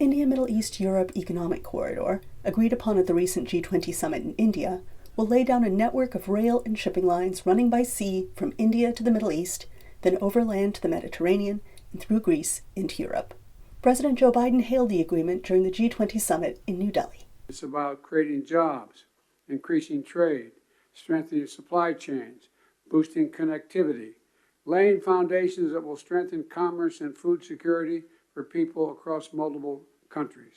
India-Middle East-Europe Economic Corridor, agreed upon at the recent G20 summit in India, will lay down a network of rail and shipping lines running by sea from India to the Middle East, then overland to the Mediterranean and through Greece into Europe. President Joe Biden hailed the agreement during the G20 summit in New Delhi. It's about creating jobs, increasing trade, strengthening supply chains, boosting connectivity, laying foundations that will strengthen commerce and food security for people across multiple countries.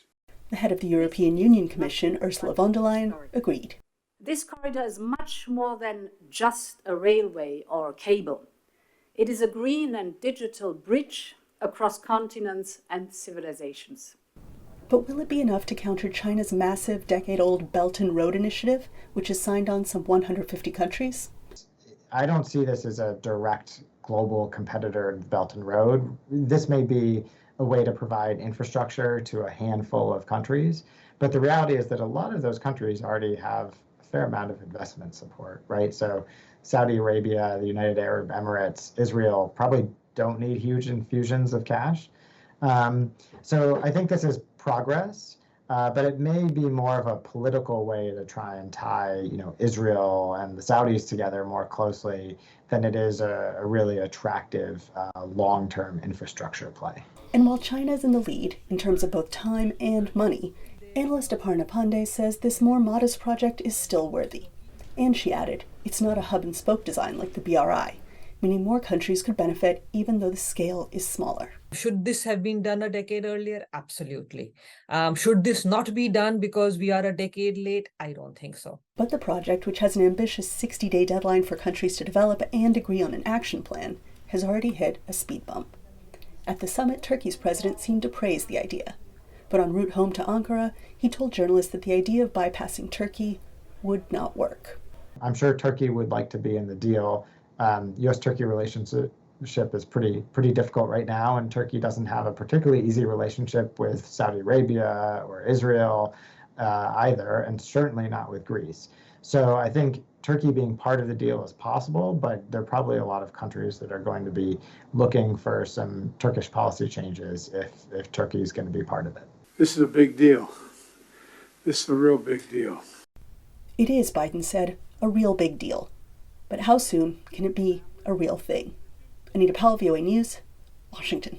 The head of the European Union Commission, Ursula von der Leyen, agreed. This corridor is much more than just a railway or a cable. It is a green and digital bridge across continents and civilizations. But will it be enough to counter China's massive decade-old Belt and Road Initiative, which has signed on some 150 countries? I don't see this as a direct global competitor to Belt and Road. This may be a way to provide infrastructure to a handful of countries, but the reality is that a lot of those countries already have a fair amount of investment support, right? So Saudi Arabia, the United Arab Emirates, Israel probably don't need huge infusions of cash. So I think this is progress, but it may be more of a political way to try and tie, Israel and the Saudis together more closely than it is a really attractive long-term infrastructure play. And while China is in the lead in terms of both time and money, analyst Aparna Pandey says this more modest project is still worthy. And she added, it's not a hub-and-spoke design like the BRI, meaning more countries could benefit even though the scale is smaller. Should this have been done a decade earlier? Absolutely. Should this not be done because we are a decade late? I don't think so. But the project, which has an ambitious 60-day deadline for countries to develop and agree on an action plan, has already hit a speed bump. At the summit, Turkey's president seemed to praise the idea. But en route home to Ankara, he told journalists that the idea of bypassing Turkey would not work. I'm sure Turkey would like to be in the deal. U.S.-Turkey relationship is pretty difficult right now, and Turkey doesn't have a particularly easy relationship with Saudi Arabia or Israel either, and certainly not with Greece. So I think Turkey being part of the deal is possible, but there are probably a lot of countries that are going to be looking for some Turkish policy changes if Turkey is going to be part of it. This is a big deal. This is a real big deal. It is, Biden said, a real big deal. But how soon can it be a real thing? Anita, Powell, VOA News, Washington.